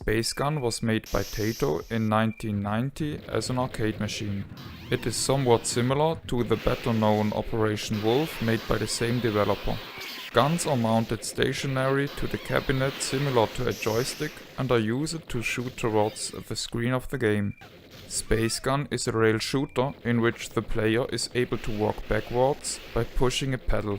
Space Gun was made by Taito in 1990 as an arcade machine. It is somewhat similar to the better known Operation Wolf made by the same developer. Guns are mounted stationary to the cabinet similar to a joystick and are used to shoot towards the screen of the game. Space Gun is a rail shooter in which the player is able to walk backwards by pushing a pedal.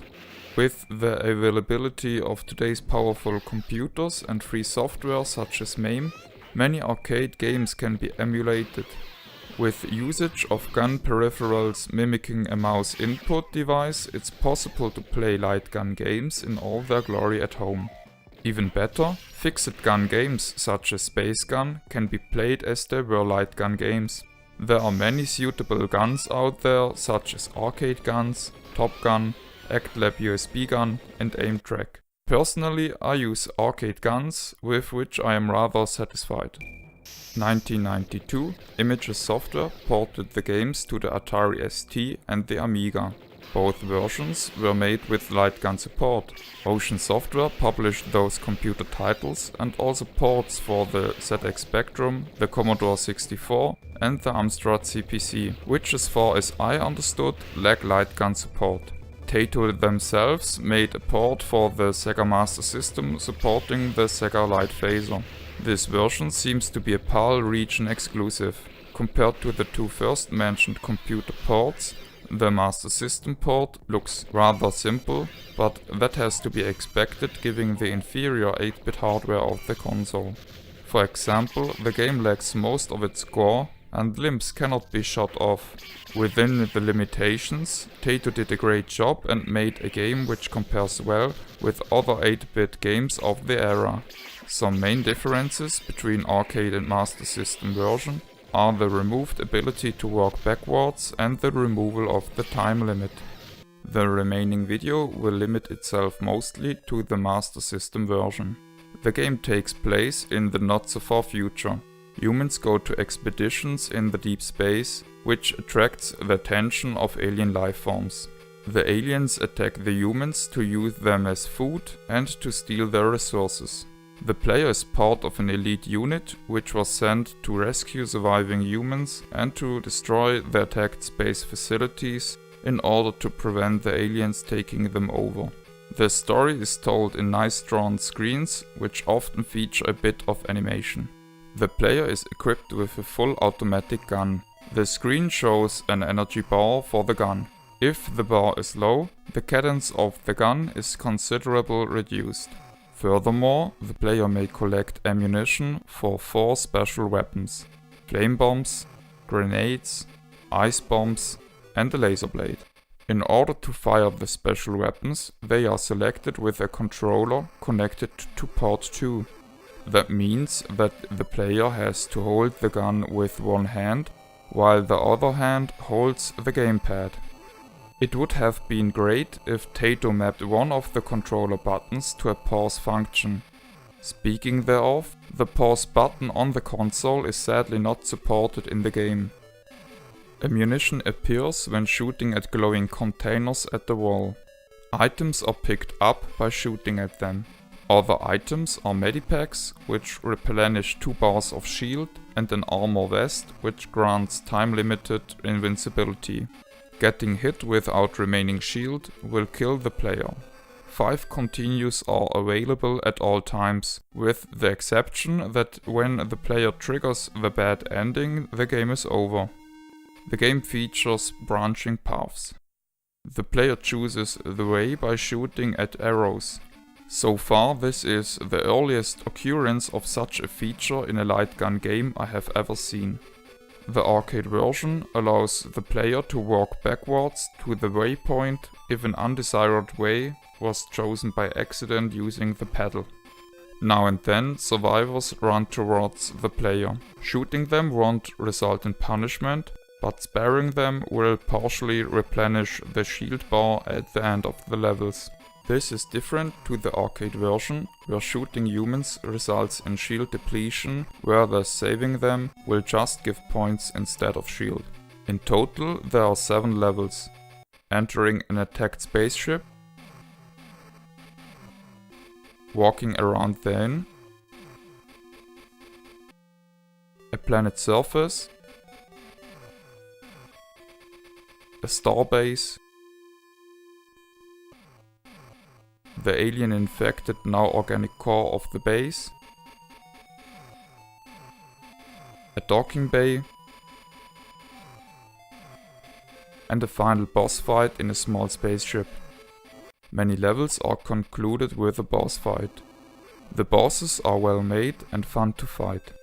With the availability of today's powerful computers and free software such as MAME, many arcade games can be emulated. With usage of gun peripherals mimicking a mouse input device, it's possible to play light gun games in all their glory at home. Even better, fixed gun games such as Space Gun can be played as they were light gun games. There are many suitable guns out there such as arcade guns, Top Gun, ActLab USB gun and AimTrack. Personally, I use arcade guns, with which I am rather satisfied. 1992, Images Software ported the games to the Atari ST and the Amiga. Both versions were made with light gun support. Ocean Software published those computer titles and also ports for the ZX Spectrum, the Commodore 64 and the Amstrad CPC, which as far as I understood lack light gun support. Taito themselves made a port for the Sega Master System supporting the Sega Light Phaser. This version seems to be a PAL region exclusive. Compared to the two first mentioned computer ports, the Master System port looks rather simple, but that has to be expected given the inferior 8-bit hardware of the console. For example, the game lacks most of its gore and limbs cannot be shot off. Within the limitations, Taito did a great job and made a game which compares well with other 8-bit games of the era. Some main differences between arcade and Master System version are the removed ability to walk backwards and the removal of the time limit. The remaining video will limit itself mostly to the Master System version. The game takes place in the not so far future. Humans go to expeditions in the deep space, which attracts the attention of alien life forms. The aliens attack the humans to use them as food and to steal their resources. The player is part of an elite unit which was sent to rescue surviving humans and to destroy the attacked space facilities in order to prevent the aliens taking them over. The story is told in nice drawn screens which often feature a bit of animation. The player is equipped with a full automatic gun. The screen shows an energy bar for the gun. If the bar is low, the cadence of the gun is considerably reduced. Furthermore, the player may collect ammunition for 4 special weapons: flame bombs, grenades, ice bombs and a laser blade. In order to fire the special weapons, they are selected with a controller connected to port 2. That means that the player has to hold the gun with one hand, while the other hand holds the gamepad. It would have been great if Taito mapped one of the controller buttons to a pause function. Speaking thereof, the pause button on the console is sadly not supported in the game. Ammunition appears when shooting at glowing containers at the wall. Items are picked up by shooting at them. Other items are medipacks, which replenish 2 bars of shield, and an armor vest, which grants time-limited invincibility. Getting hit without remaining shield will kill the player. 5 continues are available at all times, with the exception that when the player triggers the bad ending, the game is over. The game features branching paths. The player chooses the way by shooting at arrows. So far, this is the earliest occurrence of such a feature in a light gun game I have ever seen. The arcade version allows the player to walk backwards to the waypoint if an undesired way was chosen by accident using the pedal. Now and then, survivors run towards the player. Shooting them won't result in punishment, but sparing them will partially replenish the shield bar at the end of the levels. This is different to the arcade version, where shooting humans results in shield depletion, whereas saving them will just give points instead of shield. In total there are 7 levels. Entering an attacked spaceship, walking around the inn, planet's surface, a starbase, the alien-infected now organic core of the base, a docking bay, and a final boss fight in a small spaceship. Many levels are concluded with a boss fight. The bosses are well made and fun to fight.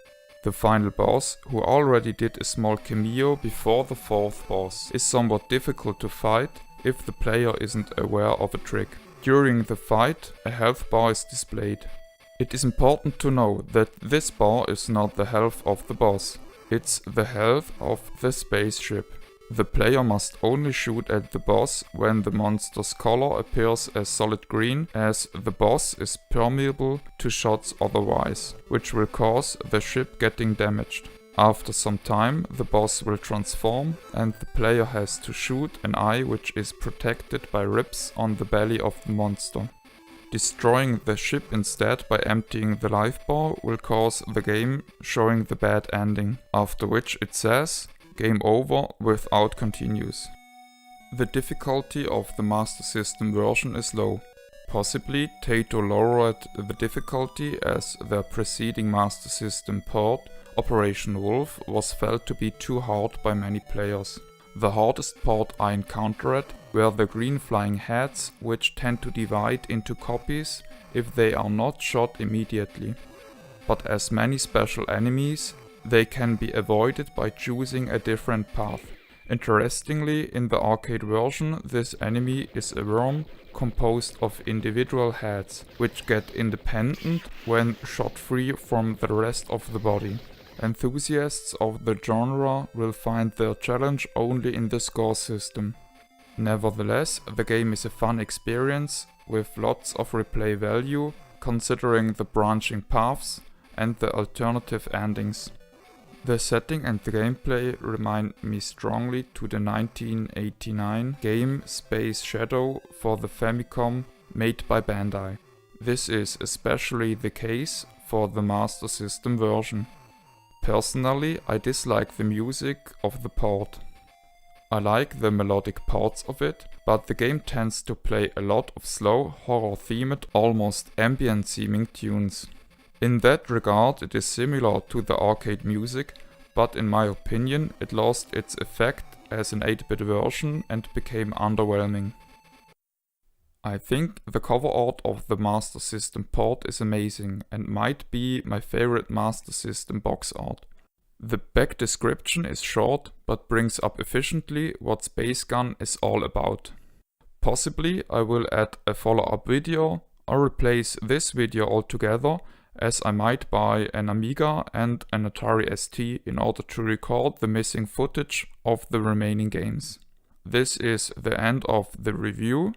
The final boss, who already did a small cameo before the fourth boss, is somewhat difficult to fight if the player isn't aware of a trick. During the fight, a health bar is displayed. It is important to know that this bar is not the health of the boss, it's the health of the spaceship. The player must only shoot at the boss when the monster's color appears as solid green, as the boss is permeable to shots otherwise, which will cause the ship getting damaged. After some time, the boss will transform and the player has to shoot an eye which is protected by ribs on the belly of the monster. Destroying the ship instead by emptying the life bar will cause the game showing the bad ending, after which it says "Game over" without continues. The difficulty of the Master System version is low. Possibly Taito lowered the difficulty as their preceding Master System port, Operation Wolf, was felt to be too hard by many players. The hardest part I encountered were the green flying heads, which tend to divide into copies if they are not shot immediately. But as many special enemies, they can be avoided by choosing a different path. Interestingly, in the arcade version, this enemy is a worm composed of individual heads, which get independent when shot free from the rest of the body. Enthusiasts of the genre will find their challenge only in the score system. Nevertheless, the game is a fun experience with lots of replay value, considering the branching paths and the alternative endings. The setting and the gameplay remind me strongly to the 1989 game Space Shadow for the Famicom made by Bandai. This is especially the case for the Master System version. Personally, I dislike the music of the port. I like the melodic parts of it, but the game tends to play a lot of slow, horror-themed, almost ambient-seeming tunes. In that regard, it is similar to the arcade music, but in my opinion, it lost its effect as an 8-bit version and became underwhelming. I think the cover art of the Master System port is amazing and might be my favorite Master System box art. The back description is short, but brings up efficiently what Space Gun is all about. Possibly I will add a follow-up video or replace this video altogether, as I might buy an Amiga and an Atari ST in order to record the missing footage of the remaining games. This is the end of the review.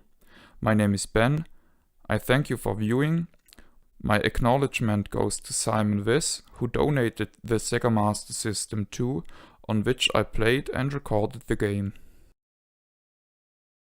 My name is Ben. I thank you for viewing. My acknowledgement goes to Simon Wiss, who donated the Sega Master System 2, on which I played and recorded the game.